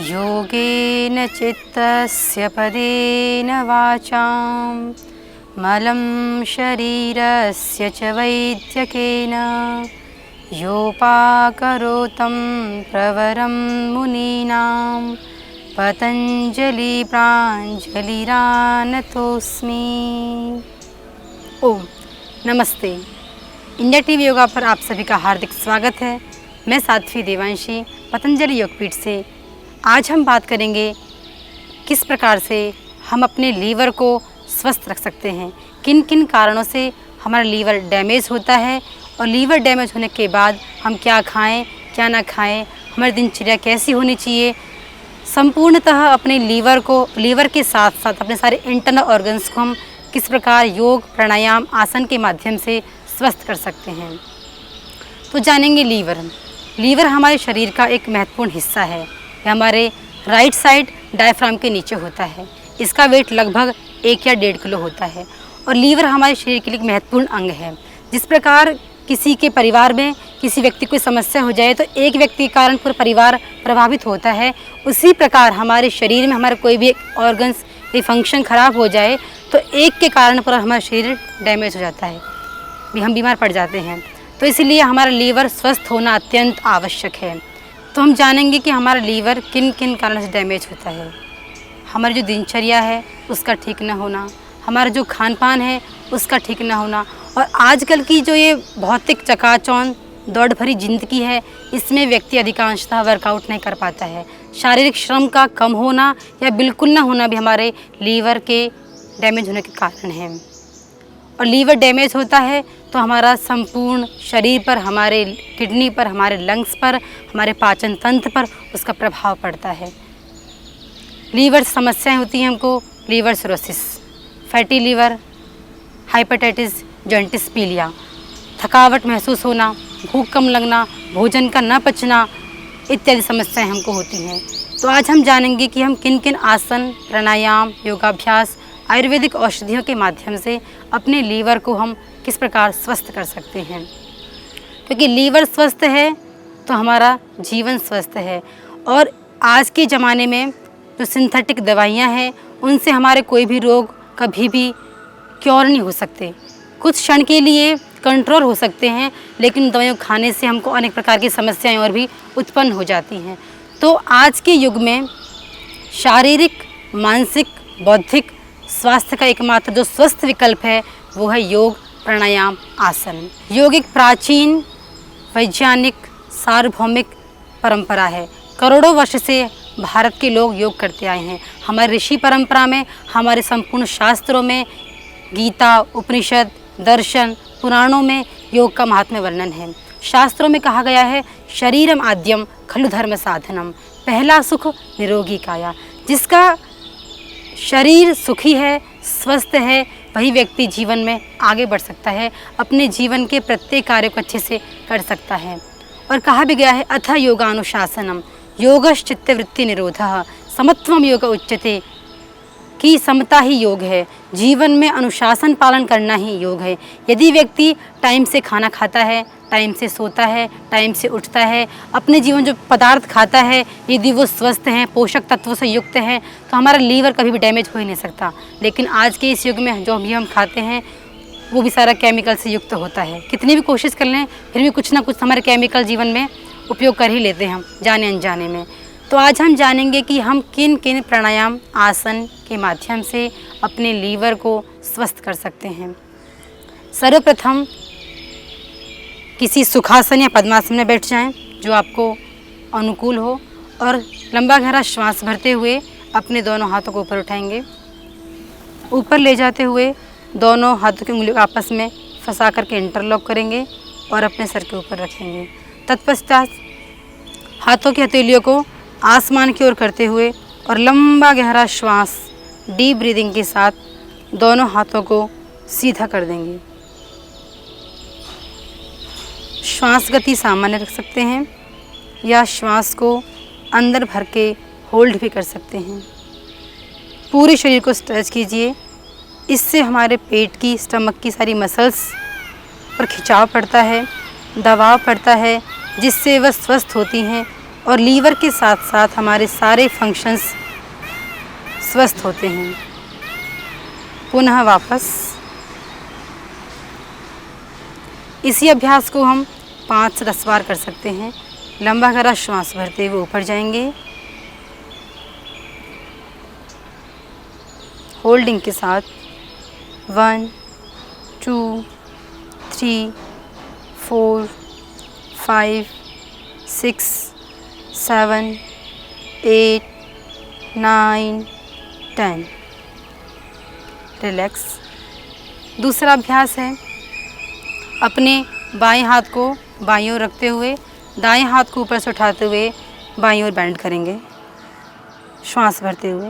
योगेन चित्तस्य पदेन वाचां मलं शरीरस्य च वैद्यकेन योपाकरोतं प्रवरं मुनीनां पतंजलि प्रांजलिरानतोस्मि। ओम नमस्ते। इंडिया टीवी योगा पर आप सभी का हार्दिक स्वागत है। मैं साध्वी देवांशी पतंजलि योगपीठ से। आज हम बात करेंगे किस प्रकार से हम अपने लीवर को स्वस्थ रख सकते हैं, किन किन कारणों से हमारा लीवर डैमेज होता है और लीवर डैमेज होने के बाद हम क्या खाएं, क्या ना खाएं, हमारी दिनचर्या कैसी होनी चाहिए। संपूर्णतः अपने लीवर के साथ साथ अपने सारे इंटरनल ऑर्गन्स को हम किस प्रकार योग, प्राणायाम, आसन के माध्यम से स्वस्थ कर सकते हैं। तो जानेंगे लीवर हमारे शरीर का एक महत्वपूर्ण हिस्सा है। यह हमारे राइट साइड डायफ्राम के नीचे होता है। इसका वेट लगभग 1 या 1.5 किलो होता है और लीवर हमारे शरीर के लिए एक महत्वपूर्ण अंग है। जिस प्रकार किसी के परिवार में किसी व्यक्ति को समस्या हो जाए तो एक व्यक्ति के कारण पूरा परिवार प्रभावित होता है, उसी प्रकार हमारे शरीर में हमारे कोई भी ऑर्गन्स या फंक्शन खराब हो जाए तो एक के कारण पूरा हमारा शरीर डैमेज हो जाता है, हम बीमार पड़ जाते हैं। तो इसलिए हमारा लीवर स्वस्थ होना अत्यंत आवश्यक है। तो हम जानेंगे कि हमारा लीवर किन किन कारणों से डैमेज होता है। हमारी जो दिनचर्या है उसका ठीक न होना, हमारा जो खान पान है उसका ठीक न होना, और आजकल की जो ये भौतिक चकाचौंध दौड़ भरी जिंदगी है, इसमें व्यक्ति अधिकांशतः वर्कआउट नहीं कर पाता है। शारीरिक श्रम का कम होना या बिल्कुल ना होना भी हमारे लीवर के डैमेज होने के कारण है। और लीवर डैमेज होता है तो हमारा संपूर्ण शरीर पर, हमारे किडनी पर, हमारे लंग्स पर, हमारे पाचन तंत्र पर उसका प्रभाव पड़ता है। लीवर समस्याएं होती हैं हमको, लीवर सिरोसिस, फैटी लीवर, हाइपेटाइटिस, जॉन्टिस पीलिया, थकावट महसूस होना, भूख कम लगना, भोजन का न पचना इत्यादि समस्याएं हमको होती हैं। तो आज हम जानेंगे कि हम किन किन आसन, प्राणायाम, योगाभ्यास, आयुर्वेदिक औषधियों के माध्यम से अपने लीवर को हम किस प्रकार स्वस्थ कर सकते हैं। क्योंकि लीवर स्वस्थ है तो हमारा जीवन स्वस्थ है। और आज के ज़माने में जो सिंथेटिक दवाइयाँ हैं उनसे हमारे कोई भी रोग कभी भी क्योर नहीं हो सकते। कुछ क्षण के लिए कंट्रोल हो सकते हैं, लेकिन दवाइयों खाने से हमको अनेक प्रकार की समस्याएं और भी उत्पन्न हो जाती हैं। तो आज के युग में शारीरिक, मानसिक, बौद्धिक स्वास्थ्य का एकमात्र जो स्वस्थ विकल्प है वो है योग, प्राणायाम, आसन। योग एक प्राचीन, वैज्ञानिक, सार्वभौमिक परंपरा है। करोड़ों वर्ष से भारत के लोग योग करते आए हैं। हमारे ऋषि परंपरा में, हमारे संपूर्ण शास्त्रों में, गीता, उपनिषद, दर्शन, पुराणों में योग का महात्म्य वर्णन है। शास्त्रों में कहा गया है, शरीरम आद्यम खलु धर्म साधनम, पहला सुख निरोगी काया। जिसका शरीर सुखी है, स्वस्थ है, वही व्यक्ति जीवन में आगे बढ़ सकता है, अपने जीवन के प्रत्येक कार्य को अच्छे से कर सकता है। और कहा भी गया है, अथ योगानुशासनम योगश्चित्त वृत्ति निरोधः समत्वम योग उच्यते, कि समता ही योग है। जीवन में अनुशासन पालन करना ही योग है। यदि व्यक्ति टाइम से खाना खाता है, टाइम से सोता है, टाइम से उठता है, अपने जीवन जो पदार्थ खाता है यदि वो स्वस्थ हैं, पोषक तत्वों से युक्त हैं, तो हमारा लीवर कभी भी डैमेज हो ही नहीं सकता। लेकिन आज के इस युग में जो भी हम खाते हैं वो भी सारा केमिकल से युक्त होता है। कितनी भी कोशिश कर लें फिर भी कुछ ना कुछ हमारे केमिकल जीवन में उपयोग कर ही लेते हैं हम, जाने अनजाने में। तो आज हम जानेंगे कि हम किन किन प्राणायाम, आसन के माध्यम से अपने लीवर को स्वस्थ कर सकते हैं। सर्वप्रथम किसी सुखासन या पद्मासन में बैठ जाएं जो आपको अनुकूल हो, और लंबा गहरा श्वास भरते हुए अपने दोनों हाथों को ऊपर उठाएंगे। ऊपर ले जाते हुए दोनों हाथों की उंगलियों को आपस में फंसा करके इंटरलॉक करेंगे और अपने सर के ऊपर रखेंगे। तत्पश्चात हाथों की हथेलियों को आसमान की ओर करते हुए और लंबा गहरा श्वास, डीप ब्रीदिंग के साथ दोनों हाथों को सीधा कर देंगे। श्वास गति सामान्य रख सकते हैं या श्वास को अंदर भर के होल्ड भी कर सकते हैं। पूरे शरीर को स्ट्रेच कीजिए। इससे हमारे पेट की, स्टमक की सारी मसल्स पर खिंचाव पड़ता है, दबाव पड़ता है, जिससे वह स्वस्थ होती हैं और लीवर के साथ साथ हमारे सारे फंक्शंस स्वस्थ होते हैं। पुनः वापस इसी अभ्यास को हम 5 से 10 बार कर सकते हैं। लंबा गहरा श्वास भरते हुए ऊपर जाएंगे, होल्डिंग के साथ 1 2 3 4 5 6 7 8 9 10। रिलैक्स। दूसरा अभ्यास है, अपने बाएं हाथ को बाईं ओर रखते हुए दाएं हाथ को ऊपर से उठाते हुए बाईं ओर बेंड करेंगे, श्वास भरते हुए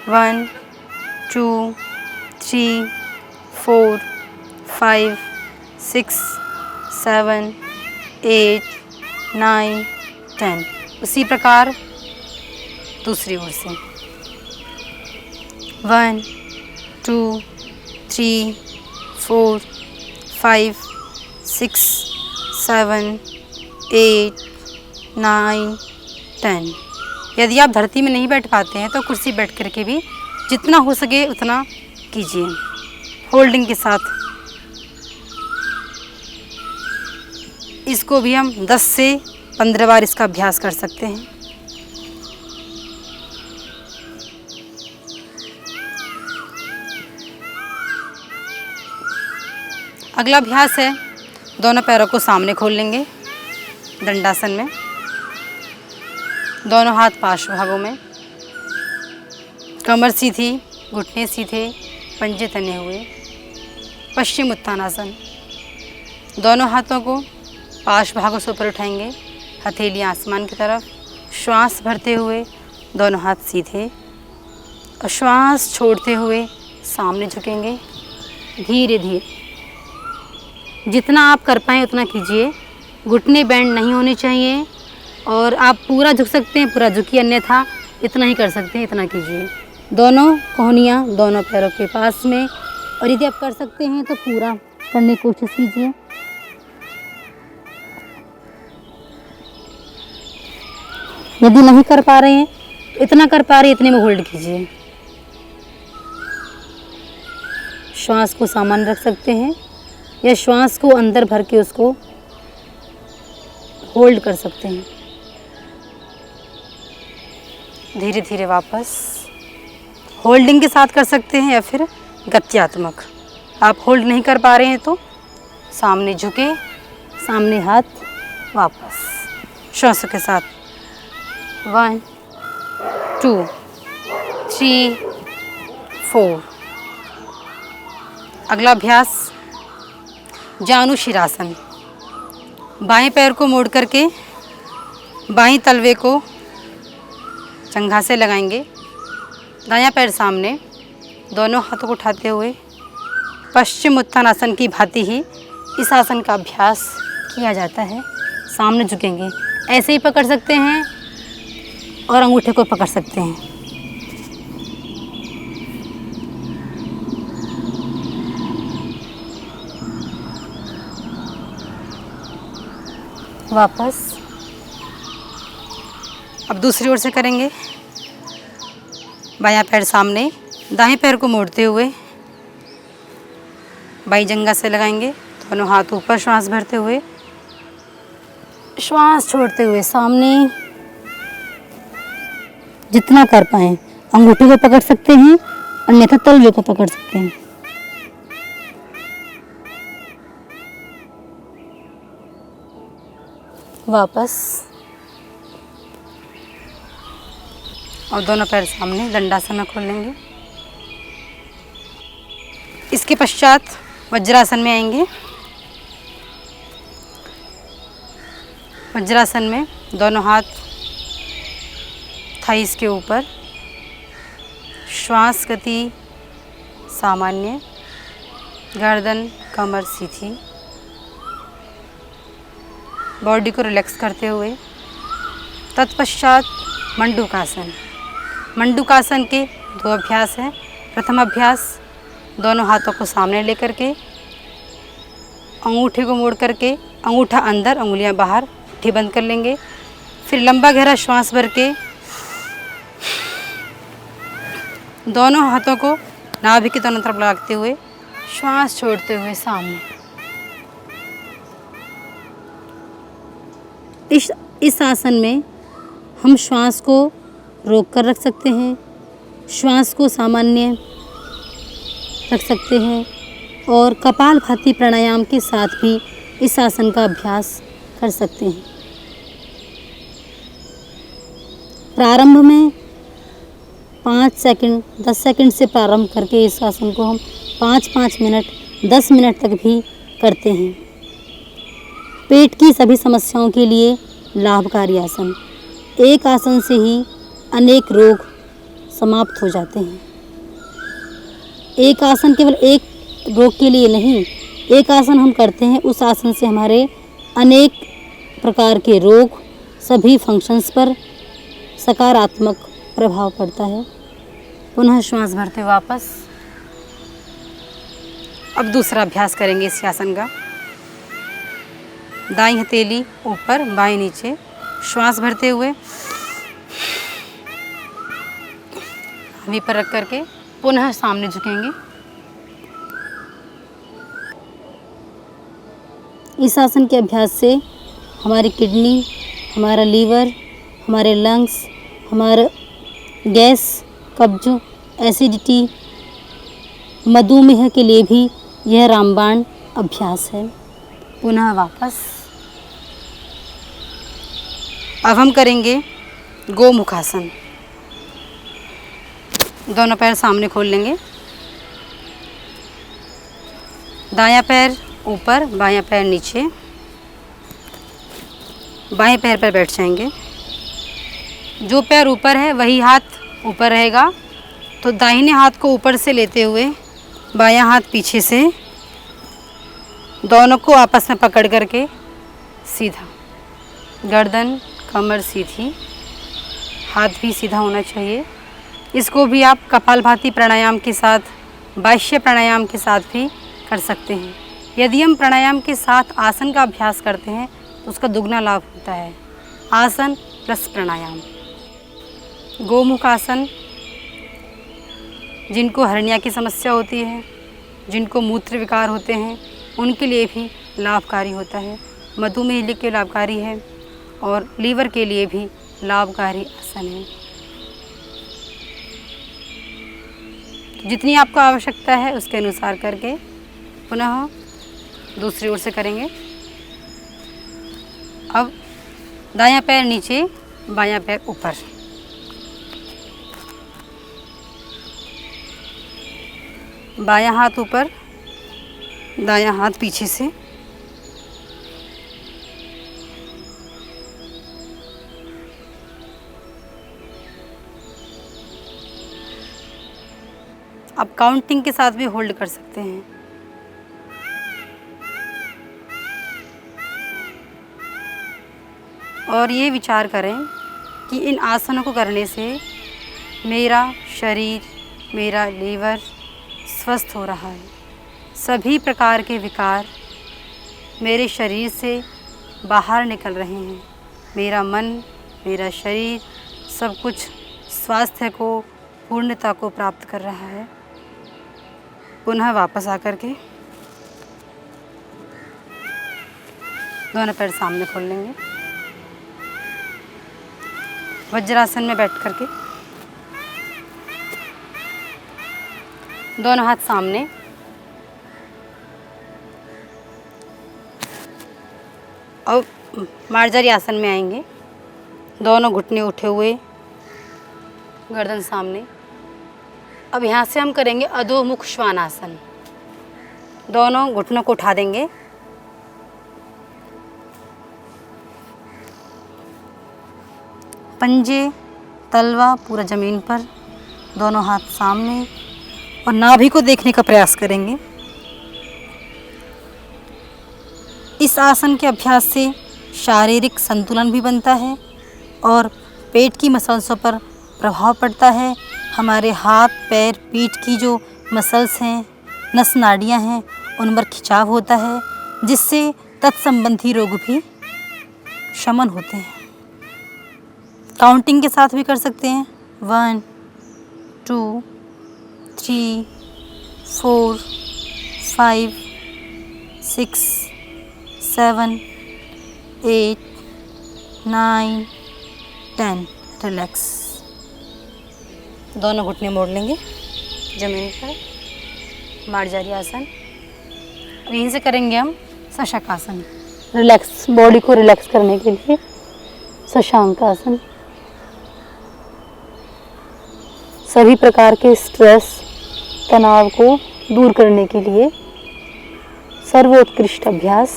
1 2 3 4 5 6 7 8 9 10। उसी प्रकार दूसरी ओर से 1 2 3 4 5 6 7 8 9 10। यदि आप धरती में नहीं बैठ पाते हैं तो कुर्सी बैठ करके भी जितना हो सके उतना कीजिए, होल्डिंग के साथ। इसको भी हम 10 से 15 बार इसका अभ्यास कर सकते हैं। अगला अभ्यास है, दोनों पैरों को सामने खोल लेंगे दंडासन में, दोनों हाथ पार्श्व भागों में, कमर सीधी, घुटने सीधे, पंजे तने हुए। पश्चिम उत्तानासन। दोनों हाथों को पार्श्व भागों से ऊपर उठाएंगे, हथेली आसमान की तरफ, श्वास भरते हुए दोनों हाथ सीधे और श्वास छोड़ते हुए सामने झुकेंगे। धीरे धीरे जितना आप कर पाएँ उतना कीजिए, घुटने बैंड नहीं होने चाहिए और आप पूरा झुक सकते हैं पूरा झुकिए, अन्यथा इतना ही कर सकते हैं इतना कीजिए। दोनों कोहनियाँ दोनों पैरों के पास में, और यदि आप कर सकते हैं तो पूरा करने की कोशिश कीजिए। यदि नहीं कर पा रहे हैं, इतना कर पा रहे हैं इतने में होल्ड कीजिए। श्वास को सामान्य रख सकते हैं या श्वास को अंदर भर के उसको होल्ड कर सकते हैं। धीरे धीरे वापस होल्डिंग के साथ कर सकते हैं या फिर गत्यात्मक। आप होल्ड नहीं कर पा रहे हैं तो सामने झुके, सामने हाथ, वापस श्वासों के साथ 1 2 3 4। अगला अभ्यास जानु शिरासन। बाएं पैर को मोड़ करके बाएं तलवे को चंघा से लगाएंगे, दायां पैर सामने, दोनों हाथों को उठाते हुए पश्चिम उत्तानासन की भांति ही इस आसन का अभ्यास किया जाता है। सामने झुकेंगे, ऐसे ही पकड़ सकते हैं और अंगूठे को पकड़ सकते हैं। वापस अब दूसरी ओर से करेंगे। बायां पैर सामने, दाएं पैर को मोड़ते हुए बाईं जंघा से लगाएंगे, दोनों हाथ ऊपर, श्वास भरते हुए, श्वास छोड़ते हुए सामने जितना कर पाएँ। अंगूठे को पकड़ सकते हैं अन्यथा तलवे को पकड़ सकते हैं। वापस और दोनों पैर सामने दंडासन में खोल लेंगे। इसके पश्चात वज्रासन में आएंगे। वज्रासन में दोनों हाथ थाइस के ऊपर, श्वास गति सामान्य, गर्दन कमर सीधी, बॉडी को रिलैक्स करते हुए। तत्पश्चात मंडूकासन। मंडूकासन के 2 अभ्यास हैं। प्रथम अभ्यास, दोनों हाथों को सामने लेकर के अंगूठे को मोड़ करके अंगूठा अंदर, उंगलियां बाहर, मुट्ठी बंद कर लेंगे। फिर लंबा गहरा श्वास भर के दोनों हाथों को नाभि की दोनों तरफ लगाते हुए श्वास छोड़ते हुए सामने। इस आसन में हम श्वास को रोक कर रख सकते हैं, श्वास को सामान्य रख सकते हैं और कपालभाति प्राणायाम के साथ भी इस आसन का अभ्यास कर सकते हैं। प्रारंभ में 5 सेकंड 10 सेकंड से प्रारंभ करके इस आसन को हम 5-5 मिनट 10 मिनट तक भी करते हैं। पेट की सभी समस्याओं के लिए लाभकारी आसन। एक आसन से ही अनेक रोग समाप्त हो जाते हैं। एक आसन केवल एक रोग के लिए नहीं, एक आसन हम करते हैं, उस आसन से हमारे अनेक प्रकार के रोग, सभी फंक्शंस पर सकारात्मक प्रभाव पड़ता है। पुनः श्वास भरते वापस। अब दूसरा अभ्यास करेंगे इस आसन का। दाईं हथेली ऊपर, बाएं नीचे, श्वास भरते हुए हमी पर रख करके पुनः सामने झुकेंगे। इस आसन के अभ्यास से हमारी किडनी, हमारा लीवर, हमारे लंग्स, हमारा गैस, कब्ज, एसिडिटी, मधुमेह के लिए भी यह रामबाण अभ्यास है। पुनः वापस। अब हम करेंगे गोमुखासन। दोनों पैर सामने खोल लेंगे। दायां पैर ऊपर, बायां पैर नीचे। बाएं पैर पर बैठ जाएंगे। जो पैर ऊपर है वही हाथ ऊपर रहेगा, तो दाहिने हाथ को ऊपर से लेते हुए बायां हाथ पीछे से दोनों को आपस में पकड़ करके सीधा, गर्दन कमर सीधी, हाथ भी सीधा होना चाहिए। इसको भी आप कपालभाति प्राणायाम के साथ, बाह्य प्राणायाम के साथ भी कर सकते हैं। यदि हम प्राणायाम के साथ आसन का अभ्यास करते हैं तो उसका दुगना लाभ होता है। आसन प्लस प्राणायाम। गोमुख आसन जिनको हर्निया की समस्या होती है, जिनको मूत्र विकार होते हैं, उनके लिए भी लाभकारी होता है। मधुमेह के लिए लाभकारी है और लीवर के लिए भी लाभकारी आसन है। जितनी आपको आवश्यकता है उसके अनुसार करके पुनः दूसरी ओर से करेंगे। अब दायां पैर नीचे, बायां पैर ऊपर। बायां हाथ ऊपर, दायां हाथ पीछे से। आप काउंटिंग के साथ भी होल्ड कर सकते हैं। और ये विचार करें कि इन आसनों को करने से मेरा शरीर, मेरा लीवर स्वस्थ हो रहा है। सभी प्रकार के विकार मेरे शरीर से बाहर निकल रहे हैं। मेरा मन, मेरा शरीर सब कुछ स्वास्थ्य को, पूर्णता को प्राप्त कर रहा है। पुनः वापस आकर के दोनों पैर सामने खोल लेंगे। वज्रासन में बैठ करके दोनों हाथ सामने, और मार्जरी आसन में आएंगे। दोनों घुटने उठे हुए, गर्दन सामने। अब यहाँ से हम करेंगे अधोमुख श्वानासन। दोनों घुटनों को उठा देंगे। पंजे, तलवा पूरा ज़मीन पर, दोनों हाथ सामने और नाभि को देखने का प्रयास करेंगे। इस आसन के अभ्यास से शारीरिक संतुलन भी बनता है और पेट की मसल्सों पर प्रभाव पड़ता है। हमारे हाथ, पैर, पीठ की जो मसल्स हैं, नस नाड़ियाँ हैं, उन पर खिंचाव होता है, जिससे तत्संबंधी रोग भी शमन होते हैं। काउंटिंग के साथ भी कर सकते हैं। 1 2 3 4 5 6 7 8 9 10। रिलैक्स। दोनों घुटने मोड़ लेंगे जमीन पर, मार्जारी आसन। और यहीं से करेंगे हम शशांक आसन। रिलैक्स, बॉडी को रिलैक्स करने के लिए शशांक आसन। सभी प्रकार के स्ट्रेस, तनाव को दूर करने के लिए सर्वोत्कृष्ट अभ्यास।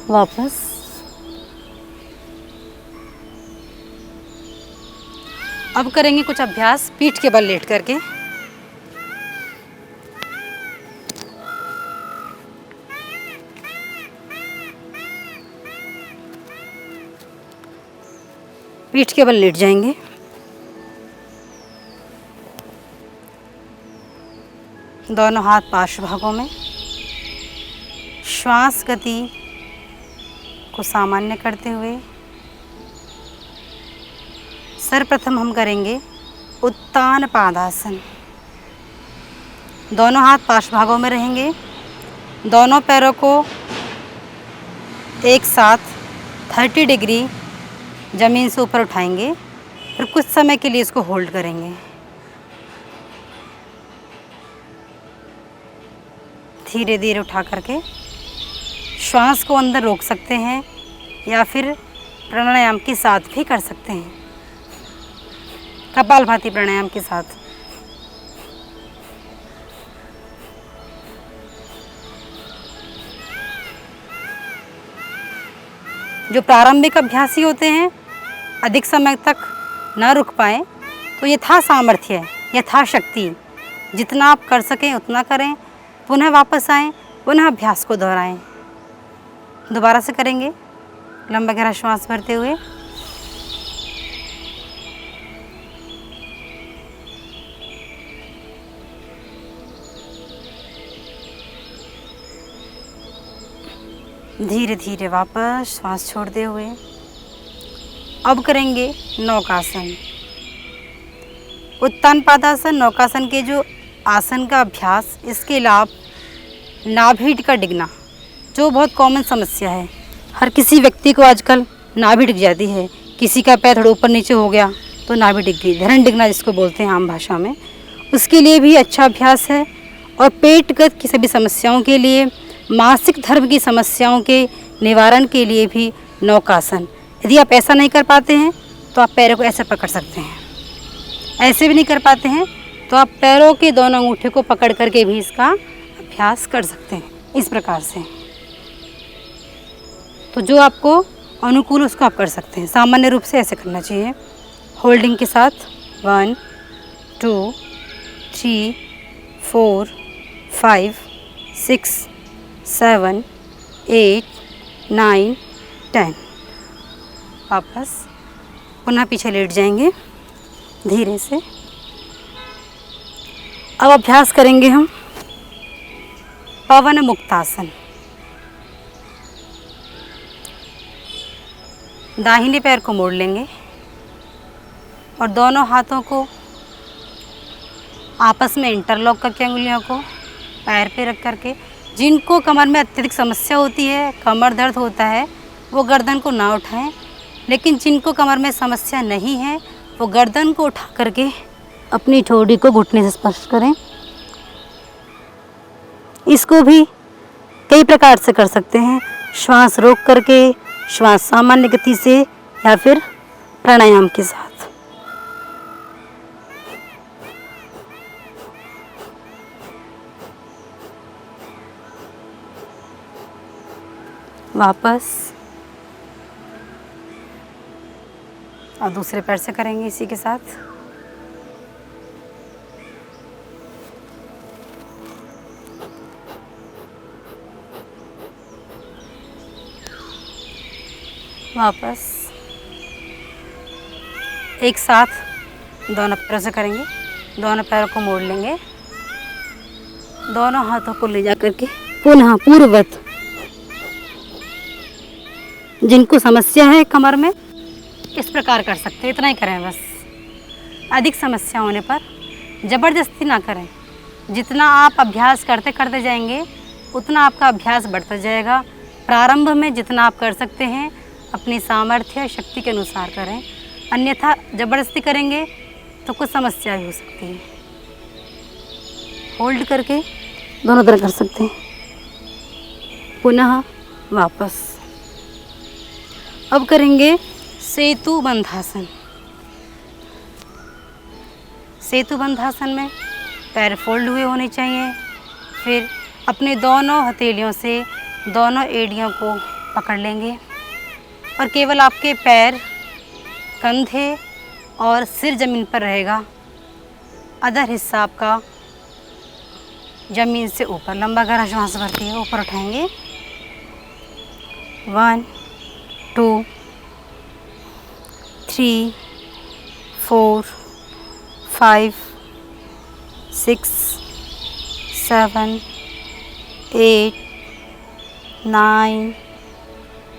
वापस। अब करेंगे कुछ अभ्यास पीठ के बल लेट करके। पीठ के बल लेट जाएंगे। दोनों हाथ पार्श्व भागों में। श्वास गति को सामान्य करते हुए सर्वप्रथम हम करेंगे उत्तान पादासन। दोनों हाथ पार्श्व भागों में रहेंगे। दोनों पैरों को एक साथ 30 डिग्री ज़मीन से ऊपर उठाएंगे। फिर कुछ समय के लिए इसको होल्ड करेंगे। धीरे धीरे उठा करके श्वास को अंदर रोक सकते हैं या फिर प्राणायाम के साथ भी कर सकते हैं, कपालभाति प्राणायाम के साथ। जो प्रारंभिक अभ्यासी होते हैं अधिक समय तक न रुक पाए तो यथा सामर्थ्य, यथा शक्ति जितना आप कर सकें उतना करें, पुनः वापस आएं, पुनः अभ्यास को दोहराएं। दोबारा से करेंगे लंबा गहरा श्वास भरते हुए। धीरे धीरे वापस श्वास छोड़ते हुए। अब करेंगे नौकासन। उत्तान पादासन नौकासन के जो आसन का अभ्यास, इसके लाभ नाभि का डिगना, जो बहुत कॉमन समस्या है। हर किसी व्यक्ति को आजकल नाभि डिग जाती है। किसी का पैर थोड़ा ऊपर नीचे हो गया तो नाभि डिग गई, धरण डिगना जिसको बोलते हैं आम भाषा में। उसके लिए भी अच्छा अभ्यास है। और पेटगत की सभी समस्याओं के लिए, मासिक धर्म की समस्याओं के निवारण के लिए भी नौकासन। यदि आप ऐसा नहीं कर पाते हैं तो आप पैरों को ऐसे पकड़ सकते हैं। ऐसे भी नहीं कर पाते हैं तो आप पैरों के दोनों अंगूठे को पकड़ करके भी इसका अभ्यास कर सकते हैं, इस प्रकार से। तो जो आपको अनुकूल उसको आप कर सकते हैं। सामान्य रूप से ऐसे करना चाहिए, होल्डिंग के साथ। 1 2 3 4 5 6 7 8 9 10। वापस पुनः पीछे लेट जाएंगे धीरे से। अब अभ्यास करेंगे हम पवन मुक्तासन। दाहिने पैर को मोड़ लेंगे और दोनों हाथों को आपस में इंटरलॉक करके अंगुलियों को पैर पे रख करके, जिनको कमर में अत्यधिक समस्या होती है, कमर दर्द होता है, वो गर्दन को ना उठाएं। लेकिन जिनको कमर में समस्या नहीं है वो गर्दन को उठा करके अपनी ठोड़ी को घुटने से स्पर्श करें। इसको भी कई प्रकार से कर सकते हैं, श्वास रोक करके, श्वास सामान्य गति से, या फिर प्राणायाम के साथ। वापस और दूसरे पैर से करेंगे इसी के साथ। वापस एक साथ दोनों पैरों से करेंगे। दोनों पैरों को मोड़ लेंगे, दोनों हाथों को ले जा करके पुनः पूर्ववत जिनको समस्या है कमर में, इस प्रकार कर सकते हैं। इतना ही करें बस। अधिक समस्या होने पर ज़बरदस्ती ना करें। जितना आप अभ्यास करते करते जाएंगे उतना आपका अभ्यास बढ़ता जाएगा। प्रारंभ में जितना आप कर सकते हैं अपनी सामर्थ्य शक्ति के अनुसार करें, अन्यथा ज़बरदस्ती करेंगे तो कुछ समस्या भी हो सकती है। होल्ड करके दोनों तरह कर सकते हैं। पुनः वापस। अब करेंगे सेतु बंधासन। सेतु बंधासन में पैर फोल्ड हुए होने चाहिए। फिर अपने दोनों हथेलियों से दोनों एड़ियों को पकड़ लेंगे और केवल आपके पैर, कंधे और सिर ज़मीन पर रहेगा। अधर हिस्सा आपका ज़मीन से ऊपर। लंबा गहरा श्वास भरते हैं, ऊपर उठाएंगे। 1 2 3 4 5 6 7 8 9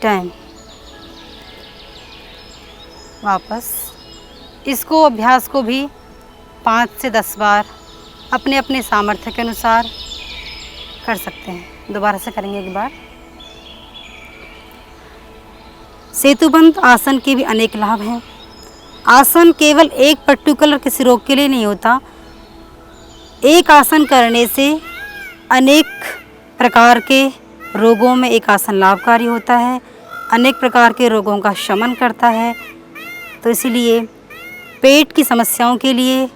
10। वापस। इसको अभ्यास को भी 5 से 10 बार अपने अपने सामर्थ्य के अनुसार कर सकते हैं। दोबारा से करेंगे एक बार। सेतुबंध आसन के भी अनेक लाभ हैं। आसन केवल एक पर्टिकुलर किसी रोग के लिए नहीं होता। एक आसन करने से अनेक प्रकार के रोगों में एक आसन लाभकारी होता है, अनेक प्रकार के रोगों का शमन करता है। तो इसीलिए पेट की समस्याओं के लिए,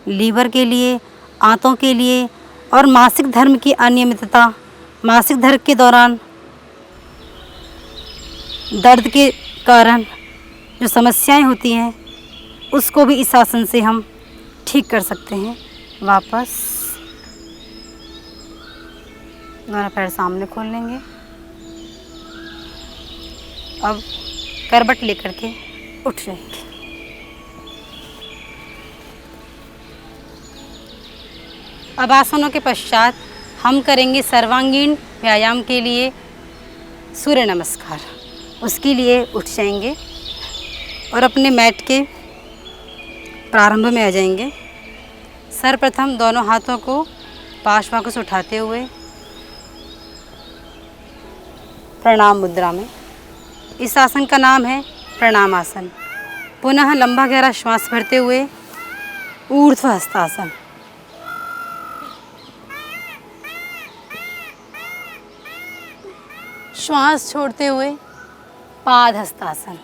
लीवर के लिए, आंतों के लिए और मासिक धर्म की अनियमितता, मासिक धर्म के दौरान दर्द के कारण जो समस्याएं होती हैं उसको भी इस आसन से हम ठीक कर सकते हैं। वापस। दोनों पैर सामने खोल लेंगे। अब करवट लेकर के उठ जाएंगे। अब आसनों के पश्चात हम करेंगे सर्वांगीण व्यायाम के लिए सूर्य नमस्कार। उसके लिए उठ जाएंगे और अपने मैट के प्रारंभ में आ जाएंगे। सर्वप्रथम दोनों हाथों को पार्श्ववाकु से उठाते हुए प्रणाम मुद्रा में। इस आसन का नाम है प्रणाम आसन। पुनः लंबा गहरा श्वास भरते हुए ऊर्ध्व हस्तासन। श्वास छोड़ते हुए पाद हस्तासन।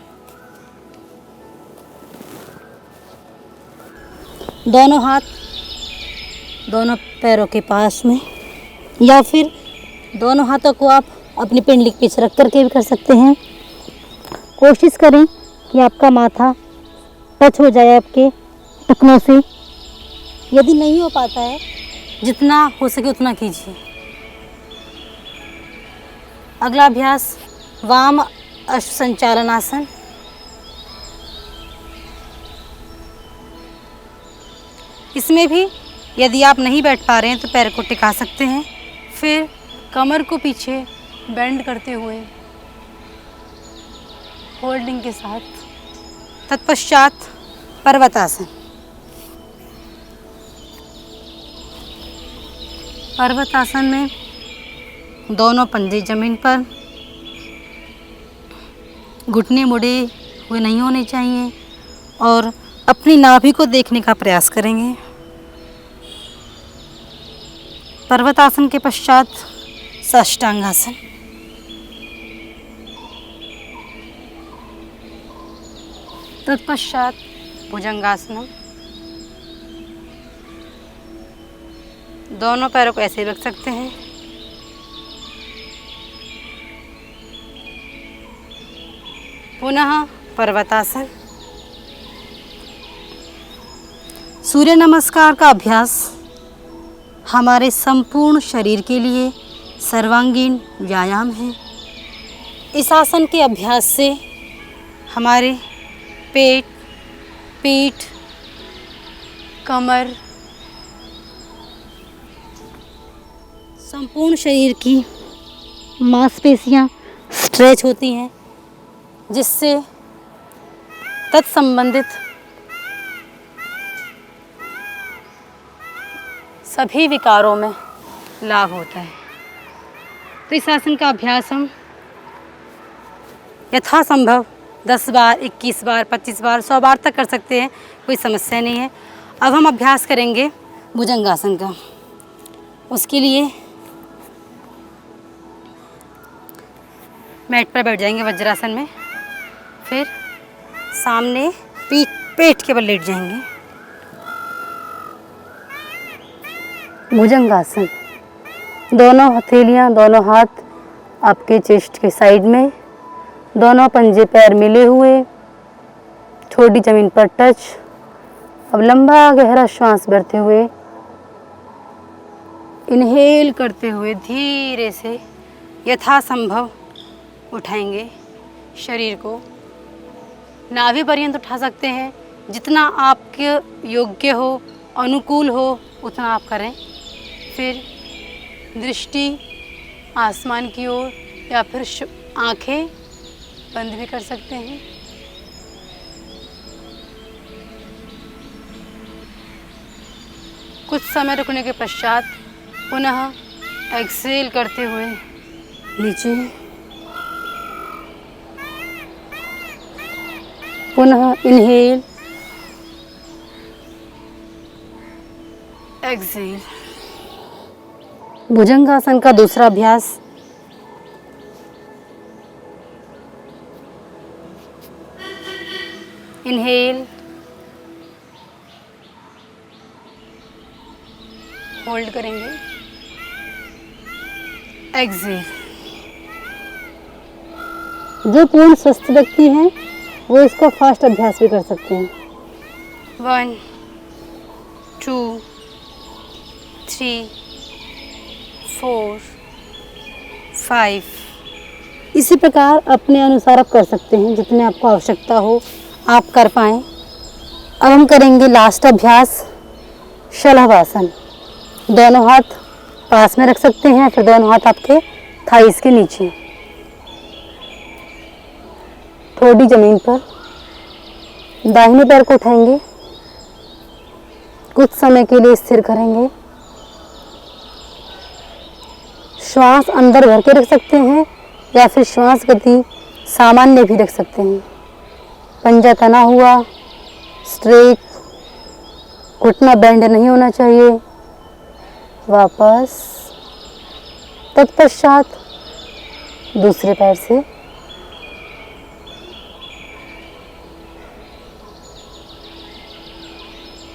दोनों हाथ दोनों पैरों के पास में या फिर दोनों हाथों को आप अपनी पिंडली के पीछे रख करके भी कर सकते हैं। कोशिश करें कि आपका माथा टच हो जाए आपके टखनों से। यदि नहीं हो पाता है, जितना हो सके उतना कीजिए। अगला अभ्यास वाम अश्व संचालन आसन। इसमें भी यदि आप नहीं बैठ पा रहे हैं तो पैर को टिका सकते हैं। फिर कमर को पीछे बेंड करते हुए होल्डिंग के साथ तत्पश्चात पर्वतासन। पर्वतासन में दोनों पंजे जमीन पर, घुटने मुड़े हुए नहीं होने चाहिए और अपनी नाभि को देखने का प्रयास करेंगे। पर्वतासन के पश्चात साष्टांगासन। तत्पश्चात भुजंगासन। दोनों पैरों को ऐसे रख सकते हैं। पुनः पर्वतासन। सूर्य नमस्कार का अभ्यास हमारे संपूर्ण शरीर के लिए सर्वांगीण व्यायाम है। इस आसन के अभ्यास से हमारे पेट, पीठ, कमर, संपूर्ण शरीर की मांसपेशियां स्ट्रेच होती हैं जिससे तत्संबंधित सभी विकारों में लाभ होता है। तो इस आसन का अभ्यास हम यथासंभव 10 बार, 21 बार, 25 बार, 100 बार तक कर सकते हैं, कोई समस्या नहीं है। अब हम अभ्यास करेंगे भुजंगासन का। उसके लिए मैट पर बैठ जाएंगे वज्रासन में, फिर सामने पेट के बल लेट जाएंगे। भुजंगासन, दोनों हथेलियां, दोनों हाथ आपके चेस्ट के साइड में, दोनों पंजे पैर मिले हुए, ठोडी जमीन पर टच। अब लंबा गहरा श्वास भरते हुए, इनहेल करते हुए धीरे से यथासंभव उठाएंगे शरीर को। नाभि पर्यंत उठा सकते हैं, जितना आपके योग्य हो, अनुकूल हो, उतना आप करें। फिर दृष्टि आसमान की ओर या फिर आंखें बंद भी कर सकते हैं। कुछ समय रुकने के पश्चात पुनः एक्सेल करते हुए नीचे, पुनः इनहेल, एक्सेल। भुजंगासन का दूसरा अभ्यास, इनहेल, होल्ड करेंगे, एक्सेल। जो पूर्ण स्वस्थ व्यक्ति हैं वो इसका फास्ट अभ्यास भी कर सकते हैं। 1 2 3 4 5। इसी प्रकार अपने अनुसार आप कर सकते हैं, जितने आपको आवश्यकता हो आप कर पाएँ। अब हम करेंगे लास्ट अभ्यास, शलभासन। दोनों हाथ पास में रख सकते हैं, फिर दोनों हाथ आपके थाइस के नीचे, ठोडी जमीन पर। दाहिने पैर को उठाएंगे, कुछ समय के लिए स्थिर करेंगे। श्वास अंदर भर के रख सकते हैं या फिर श्वास गति सामान्य भी रख सकते हैं। पंजा तना हुआ, स्ट्रेट, घुटना बेंड नहीं होना चाहिए। वापस, तत्पश्चात दूसरे पैर से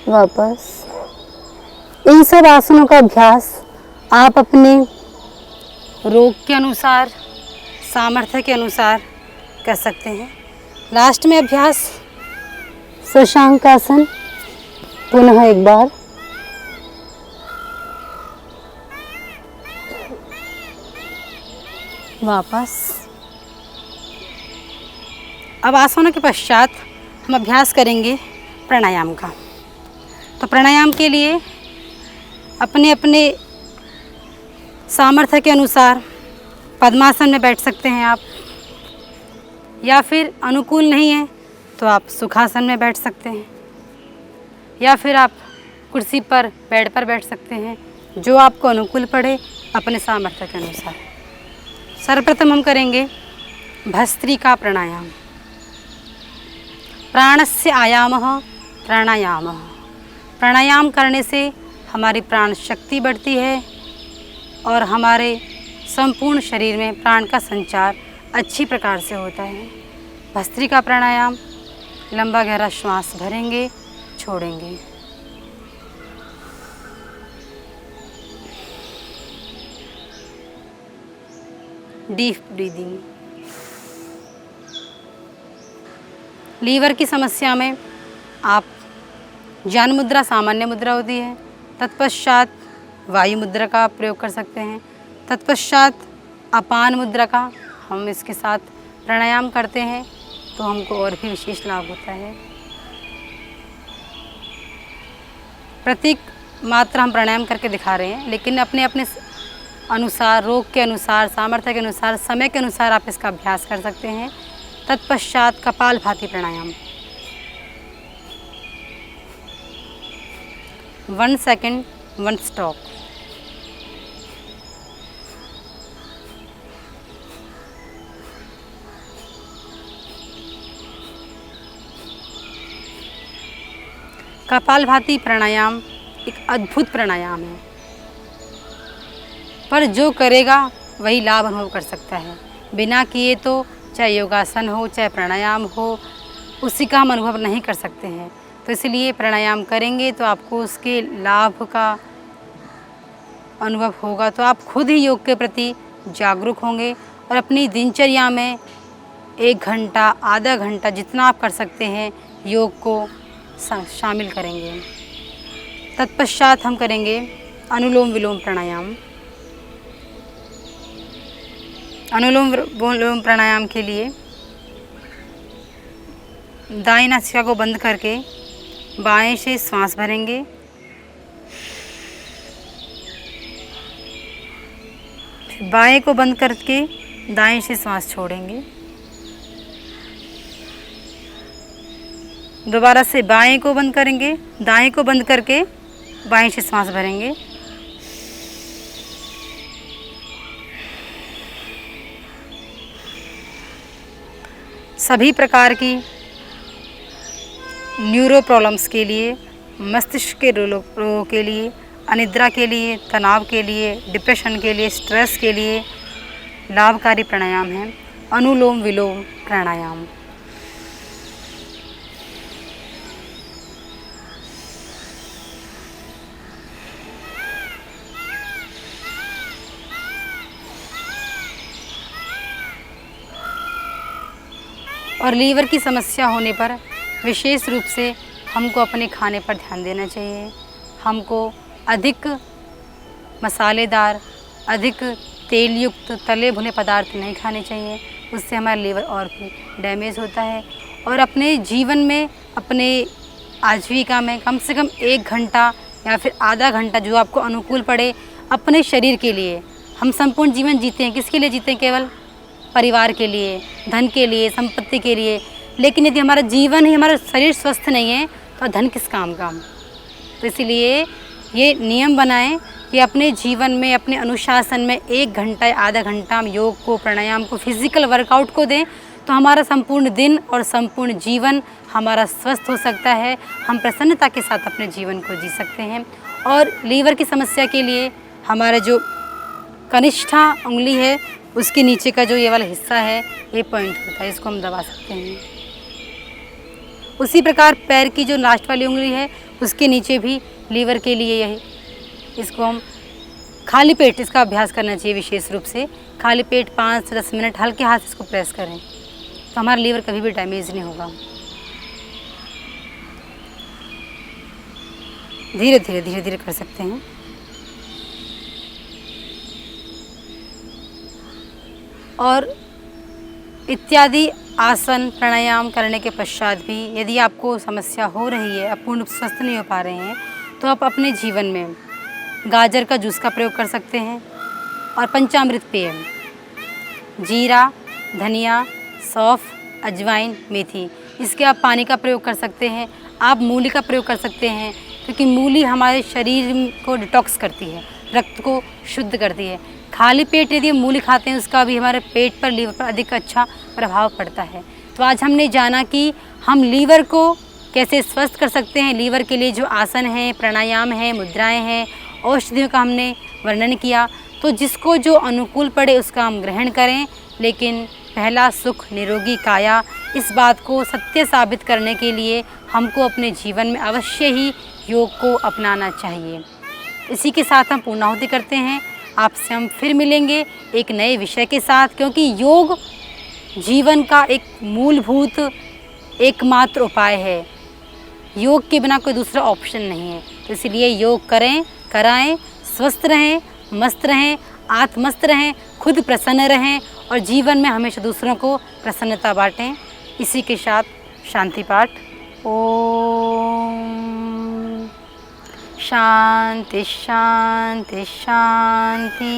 वापस। इन सब आसनों का अभ्यास आप अपने रोग के अनुसार, सामर्थ्य के अनुसार कर सकते हैं। लास्ट में अभ्यास शशांकासन, पुनः एक बार। वापस। अब आसनों के पश्चात हम अभ्यास करेंगे प्राणायाम का। तो प्राणायाम के लिए अपने अपने सामर्थ्य के अनुसार पद्मासन में बैठ सकते हैं आप, या फिर अनुकूल नहीं है तो आप सुखासन में बैठ सकते हैं, या फिर आप कुर्सी पर, बेड पर बैठ सकते हैं, जो आपको अनुकूल पड़े अपने सामर्थ्य के अनुसार। सर्वप्रथम हम करेंगे भस्त्रिका प्राणायाम। प्राणस्य आयामः प्राणायामः। प्राणायाम करने से हमारी प्राण शक्ति बढ़ती है और हमारे संपूर्ण शरीर में प्राण का संचार अच्छी प्रकार से होता है। भस्त्रिका प्राणायाम, लंबा गहरा श्वास भरेंगे, छोड़ेंगे। Deep breathing. लीवर की समस्या में आप ज्ञान मुद्रा सामान्य मुद्रा होती है, तत्पश्चात वायु मुद्रा का प्रयोग कर सकते हैं, तत्पश्चात अपान मुद्रा का हम इसके साथ प्राणायाम करते हैं तो हमको और भी विशेष लाभ होता है। प्रत्येक मात्रा हम प्राणायाम करके दिखा रहे हैं, लेकिन अपने अपने अनुसार, रोग के अनुसार, सामर्थ्य के अनुसार, समय के अनुसार आप इसका अभ्यास कर सकते हैं। तत्पश्चात कपालभाति प्राणायाम। 1 सेकंड 1 स्टॉप। कपालभाति प्राणायाम एक अद्भुत प्राणायाम है, पर जो करेगा वही लाभ अनुभव कर सकता है। बिना किए तो चाहे योगासन हो चाहे प्राणायाम हो, उसी का हम अनुभव नहीं कर सकते हैं। तो इसलिए प्राणायाम करेंगे तो आपको उसके लाभ का अनुभव होगा, तो आप खुद ही योग के प्रति जागरूक होंगे और अपनी दिनचर्या में 1 घंटा आधा घंटा जितना आप कर सकते हैं योग को शामिल करेंगे। तत्पश्चात हम करेंगे अनुलोम विलोम प्राणायाम। अनुलोम विलोम प्राणायाम के लिए दाएं नासिका को बंद करके बाएं से श्वास भरेंगे, बाएं को बंद करके दाएं से श्वास छोड़ेंगे, दोबारा से बाएं को बंद करेंगे, दाएं को बंद करके बाएं से श्वास भरेंगे, सभी प्रकार की न्यूरो प्रॉब्लम्स के लिए, मस्तिष्क के रोगों के लिए, अनिद्रा के लिए, तनाव के लिए, डिप्रेशन के लिए, स्ट्रेस के लिए लाभकारी प्राणायाम है अनुलोम विलोम प्राणायाम। और लीवर की समस्या होने पर विशेष रूप से हमको अपने खाने पर ध्यान देना चाहिए। हमको अधिक मसालेदार, अधिक तेल युक्त तले भुने पदार्थ नहीं खाने चाहिए, उससे हमारा लीवर और भी डैमेज होता है। और अपने जीवन में, अपने आजीविका में कम से कम 1 घंटा या फिर आधा घंटा जो आपको अनुकूल पड़े अपने शरीर के लिए। हम संपूर्ण जीवन जीते हैं, किसके लिए जीते हैं? केवल परिवार के लिए, धन के लिए, संपत्ति के लिए। लेकिन यदि हमारा जीवन ही, हमारा शरीर स्वस्थ नहीं है तो धन किस काम का? तो इसलिए ये नियम बनाएं कि अपने जीवन में, अपने अनुशासन में 1 घंटा या आधा घंटा हम योग को, प्राणायाम को, फिजिकल वर्कआउट को दें, तो हमारा संपूर्ण दिन और संपूर्ण जीवन हमारा स्वस्थ हो सकता है। हम प्रसन्नता के साथ अपने जीवन को जी सकते हैं। और लीवर की समस्या के लिए हमारा जो कनिष्ठा उंगली है उसके नीचे का जो ये वाला हिस्सा है, ये पॉइंट होता है, इसको हम दबा सकते हैं। उसी प्रकार पैर की जो लास्ट वाली उंगली है उसके नीचे भी लीवर के लिए यही, इसको हम खाली पेट इसका अभ्यास करना चाहिए। विशेष रूप से खाली पेट 5 से 10 मिनट हल्के हाथ इसको प्रेस करें तो हमारा लीवर कभी भी डैमेज नहीं होगा। धीरे धीरे धीरे धीरे कर सकते हैं। और इत्यादि आसन प्राणायाम करने के पश्चात भी यदि आपको समस्या हो रही है, आप पूर्ण स्वस्थ नहीं हो पा रहे हैं, तो आप अपने जीवन में गाजर का जूस का प्रयोग कर सकते हैं। और पंचामृत पेय, जीरा, धनिया, सौंफ, अजवाइन, मेथी, इसके आप पानी का प्रयोग कर सकते हैं। आप मूली का प्रयोग कर सकते हैं, क्योंकि मूली हमारे शरीर को डिटॉक्स करती है, रक्त को शुद्ध करती है। खाली पेट यदि हम मूली खाते हैं उसका भी हमारे पेट पर, लीवर पर अधिक अच्छा प्रभाव पड़ता है। तो आज हमने जाना कि हम लीवर को कैसे स्वस्थ कर सकते हैं। लीवर के लिए जो आसन हैं, प्राणायाम हैं, मुद्राएं हैं, औषधियों का हमने वर्णन किया। तो जिसको जो अनुकूल पड़े उसका हम ग्रहण करें, लेकिन पहला सुख निरोगी काया, इस बात को सत्य साबित करने के लिए हमको अपने जीवन में अवश्य ही योग को अपनाना चाहिए। इसी के साथ हम पूर्णाहुति करते हैं। आपसे हम फिर मिलेंगे एक नए विषय के साथ, क्योंकि योग जीवन का एक मूलभूत एकमात्र उपाय है। योग के बिना कोई दूसरा ऑप्शन नहीं है। तो इसलिए योग करें, कराएं, स्वस्थ रहें, मस्त रहें, आत्मस्त रहें, खुद प्रसन्न रहें और जीवन में हमेशा दूसरों को प्रसन्नता बांटें। इसी के साथ शांति पाठ। ओम शांति शांति शांति।